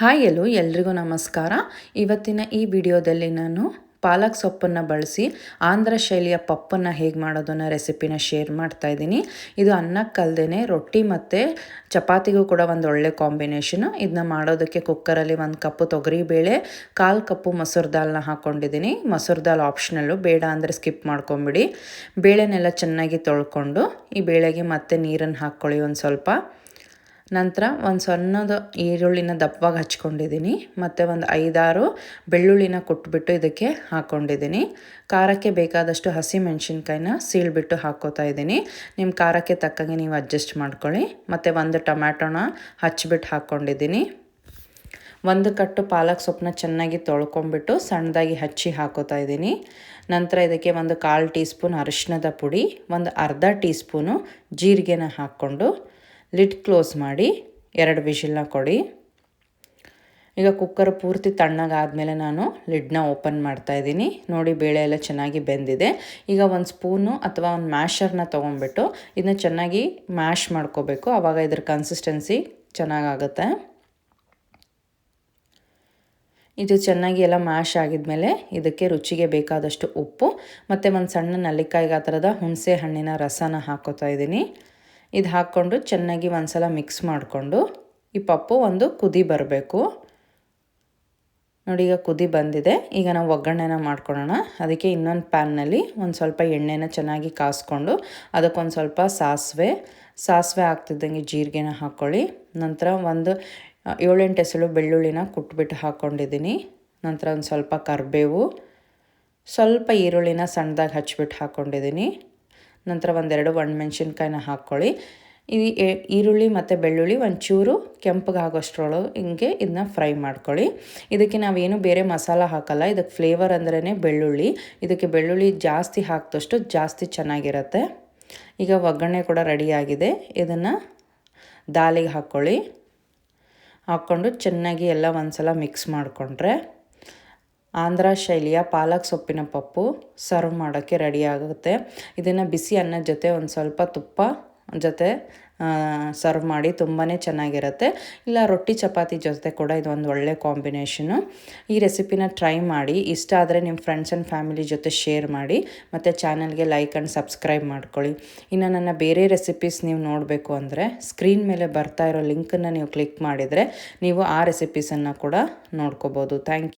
Hi ಎಲ್ಲೋ ಎಲ್ರಿಗೂ ನಮಸ್ಕಾರ. ಇವತ್ತಿನ ಈ ವಿಡಿಯೋದಲ್ಲಿ ನಾನು ಪಾಲಕ್ ಸೊಪ್ಪನ್ನು ಬಳಸಿ ಆಂಧ್ರ ಶೈಲಿಯ ಪಪ್ಪನ್ನು ಹೇಗೆ ಮಾಡೋದನ್ನ ರೆಸಿಪಿನ ಶೇರ್ ಮಾಡ್ತಾ ಇದ್ದೀನಿ. ಇದು ಅನ್ನಕ್ಕಲ್ದೇ ರೊಟ್ಟಿ ಮತ್ತು ಚಪಾತಿಗೂ ಕೂಡ ಒಂದು ಒಳ್ಳೆ ಕಾಂಬಿನೇಷನು. ಇದನ್ನ ಮಾಡೋದಕ್ಕೆ ಕುಕ್ಕರಲ್ಲಿ 1 ಕಪ್ಪು ತೊಗರಿಬೇಳೆ, 1/4 ಕಪ್ಪು ಮಸೂರ್ ದಾಲ್ನ ಹಾಕ್ಕೊಂಡಿದ್ದೀನಿ. ಮಸೂರ್ ದಾಲ್ ಆಪ್ಷನಲ್ಲು, ಬೇಡ ಅಂದರೆ ಸ್ಕಿಪ್ ಮಾಡ್ಕೊಂಬಿಡಿ. ಬೇಳೆನೆಲ್ಲ ಚೆನ್ನಾಗಿ ತೊಳ್ಕೊಂಡು ಈ ಬೇಳೆಗೆ ಮತ್ತೆ ನೀರನ್ನು ಹಾಕ್ಕೊಳ್ಳಿ ಒಂದು ಸ್ವಲ್ಪ. ನಂತರ ಒಂದು ಸಣ್ಣದು ಈರುಳ್ಳಿನ ದಪ್ಪವಾಗಿ ಹಚ್ಕೊಂಡಿದ್ದೀನಿ ಮತ್ತು ಒಂದು 5-6 ಬೆಳ್ಳುಳ್ಳಿನ ಕುಟ್ಬಿಟ್ಟು ಇದಕ್ಕೆ ಹಾಕ್ಕೊಂಡಿದ್ದೀನಿ. ಖಾರಕ್ಕೆ ಬೇಕಾದಷ್ಟು ಹಸಿಮೆಣ್ಸಿನ್ಕಾಯಿನ ಸೀಳ್ಬಿಟ್ಟು ಹಾಕ್ಕೋತಾ ಇದ್ದೀನಿ. ನಿಮ್ಮ ಖಾರಕ್ಕೆ ತಕ್ಕಂಗೆ ನೀವು ಅಡ್ಜಸ್ಟ್ ಮಾಡ್ಕೊಳ್ಳಿ. ಮತ್ತು 1 ಟೊಮ್ಯಾಟೋನ ಹಚ್ಬಿಟ್ಟು ಹಾಕ್ಕೊಂಡಿದ್ದೀನಿ. 1 ಕಟ್ಟು ಪಾಲಕ್ ಸೊಪ್ಪನ್ನ ಚೆನ್ನಾಗಿ ತೊಳ್ಕೊಂಬಿಟ್ಟು ಸಣ್ಣದಾಗಿ ಹಚ್ಚಿ ಹಾಕೋತಾ ಇದ್ದೀನಿ. ನಂತರ ಇದಕ್ಕೆ 1/4 ಟೀ ಸ್ಪೂನ್ ಅರಿಶಿಣದ ಪುಡಿ, ಒಂದು ಅರ್ಧ ಟೀ ಸ್ಪೂನು ಜೀರಿಗೆನ ಹಾಕ್ಕೊಂಡು ಲಿಡ್ ಕ್ಲೋಸ್ ಮಾಡಿ 2 ವಿಷಿಲ್ನ ಕೊಡಿ. ಈಗ ಕುಕ್ಕರ್ ಪೂರ್ತಿ ತಣ್ಣಗಾದಮೇಲೆ ನಾನು ಲಿಡ್ನ ಓಪನ್ ಮಾಡ್ತಾಯಿದ್ದೀನಿ. ನೋಡಿ, ಬೇಳೆ ಎಲ್ಲ ಚೆನ್ನಾಗಿ ಬೆಂದಿದೆ. ಈಗ 1 ಸ್ಪೂನು ಅಥವಾ ಒಂದು ಮ್ಯಾಶರ್ನ ತೊಗೊಂಡ್ಬಿಟ್ಟು ಇದನ್ನ ಚೆನ್ನಾಗಿ ಮ್ಯಾಶ್ ಮಾಡ್ಕೋಬೇಕು. ಆವಾಗ ಇದ್ರ ಕನ್ಸಿಸ್ಟೆನ್ಸಿ ಚೆನ್ನಾಗಾಗುತ್ತೆ. ಇದು ಚೆನ್ನಾಗಿ ಎಲ್ಲ ಮ್ಯಾಶ್ ಆಗಿದ್ಮೇಲೆ ಇದಕ್ಕೆ ರುಚಿಗೆ ಬೇಕಾದಷ್ಟು ಉಪ್ಪು ಮತ್ತು ಒಂದು ಸಣ್ಣ ನಲ್ಲಿಕಾಯಿ ಗಾತ್ರದ ಹುಣಸೆ ಹಣ್ಣಿನ ರಸನ ಹಾಕೋತಾ ಇದ್ದೀನಿ. ಇದು ಹಾಕ್ಕೊಂಡು ಚೆನ್ನಾಗಿ ಒಂದು ಸಲ ಮಿಕ್ಸ್ ಮಾಡಿಕೊಂಡು ಈ ಪಪ್ಪು ಒಂದು ಕುದಿ ಬರಬೇಕು. ನೋಡಿ, ಈಗ ಕುದಿ ಬಂದಿದೆ. ಈಗ ನಾವು ಒಗ್ಗರಣೆನ ಮಾಡ್ಕೊಳ್ಳೋಣ. ಅದಕ್ಕೆ ಇನ್ನೊಂದು ಪ್ಯಾನ್ನಲ್ಲಿ ಒಂದು ಸ್ವಲ್ಪ ಎಣ್ಣೆನ ಚೆನ್ನಾಗಿ ಕಾಸ್ಕೊಂಡು ಅದಕ್ಕೊಂದು ಸ್ವಲ್ಪ ಸಾಸಿವೆ ಆಗ್ತಿದ್ದಂಗೆ ಜೀರಿಗೆನ ಹಾಕ್ಕೊಳ್ಳಿ. ನಂತರ ಒಂದು 7-8 ಎಸಳು ಬೆಳ್ಳುಳ್ಳಿನ ಕುಟ್ಬಿಟ್ಟು ಹಾಕ್ಕೊಂಡಿದ್ದೀನಿ. ನಂತರ ಒಂದು ಸ್ವಲ್ಪ ಕರಿಬೇವು, ಸ್ವಲ್ಪ ಈರುಳ್ಳಿನ ಸಣ್ಣದಾಗಿ ಹಚ್ಬಿಟ್ಟು ಹಾಕ್ಕೊಂಡಿದ್ದೀನಿ. ನಂತರ 1-2 ಒಣಮೆಣ್ಸಿನ್ಕಾಯಿನ ಹಾಕ್ಕೊಳ್ಳಿ. ಈ ಈರುಳ್ಳಿ ಮತ್ತು ಬೆಳ್ಳುಳ್ಳಿ ಒಂಚೂರು ಕೆಂಪಗಾಗೋಷ್ಟ್ರೊಳಗೆ ಹಿಂಗೆ ಇದನ್ನ ಫ್ರೈ ಮಾಡ್ಕೊಳ್ಳಿ. ಇದಕ್ಕೆ ನಾವೇನು ಬೇರೆ ಮಸಾಲ ಹಾಕಲ್ಲ. ಇದಕ್ಕೆ ಫ್ಲೇವರ್ ಅಂದ್ರೇ ಬೆಳ್ಳುಳ್ಳಿ. ಇದಕ್ಕೆ ಬೆಳ್ಳುಳ್ಳಿ ಜಾಸ್ತಿ ಹಾಕಿದಷ್ಟು ಜಾಸ್ತಿ ಚೆನ್ನಾಗಿರುತ್ತೆ. ಈಗ ಒಗ್ಗರಣೆ ಕೂಡ ರೆಡಿಯಾಗಿದೆ. ಇದನ್ನು ದಾಲಿಗೆ ಹಾಕ್ಕೊಂಡು ಚೆನ್ನಾಗಿ ಎಲ್ಲ ಒಂದು ಸಲ ಮಿಕ್ಸ್ ಮಾಡಿಕೊಂಡ್ರೆ ಆಂಧ್ರ ಶೈಲಿಯ ಪಾಲಕ್ ಸೊಪ್ಪಿನ ಪಪ್ಪು ಸರ್ವ್ ಮಾಡೋಕ್ಕೆ ರೆಡಿ ಆಗುತ್ತೆ. ಇದನ್ನು ಬಿಸಿ ಅನ್ನದ ಜೊತೆ ಒಂದು ಸ್ವಲ್ಪ ತುಪ್ಪ ಜೊತೆ ಸರ್ವ್ ಮಾಡಿ ತುಂಬಾ ಚೆನ್ನಾಗಿರುತ್ತೆ. ಇಲ್ಲ ರೊಟ್ಟಿ ಚಪಾತಿ ಜೊತೆ ಕೂಡ ಇದು ಒಂದು ಒಳ್ಳೆ ಕಾಂಬಿನೇಷನು. ಈ ರೆಸಿಪಿನ ಟ್ರೈ ಮಾಡಿ. ಇಷ್ಟ ಆದರೆ ನಿಮ್ಮ ಫ್ರೆಂಡ್ಸ್ ಆ್ಯಂಡ್ ಫ್ಯಾಮಿಲಿ ಜೊತೆ ಶೇರ್ ಮಾಡಿ ಮತ್ತು ಚಾನಲ್ಗೆ ಲೈಕ್ ಆ್ಯಂಡ್ ಸಬ್ಸ್ಕ್ರೈಬ್ ಮಾಡ್ಕೊಳ್ಳಿ. ಇನ್ನು ನನ್ನ ಬೇರೆ ರೆಸಿಪೀಸ್ ನೀವು ನೋಡಬೇಕು ಅಂದರೆ ಸ್ಕ್ರೀನ್ ಮೇಲೆ ಬರ್ತಾ ಇರೋ ಲಿಂಕನ್ನು ನೀವು ಕ್ಲಿಕ್ ಮಾಡಿದರೆ ನೀವು ಆ ರೆಸಿಪೀಸನ್ನು ಕೂಡ ನೋಡ್ಕೋಬೋದು. Thank you.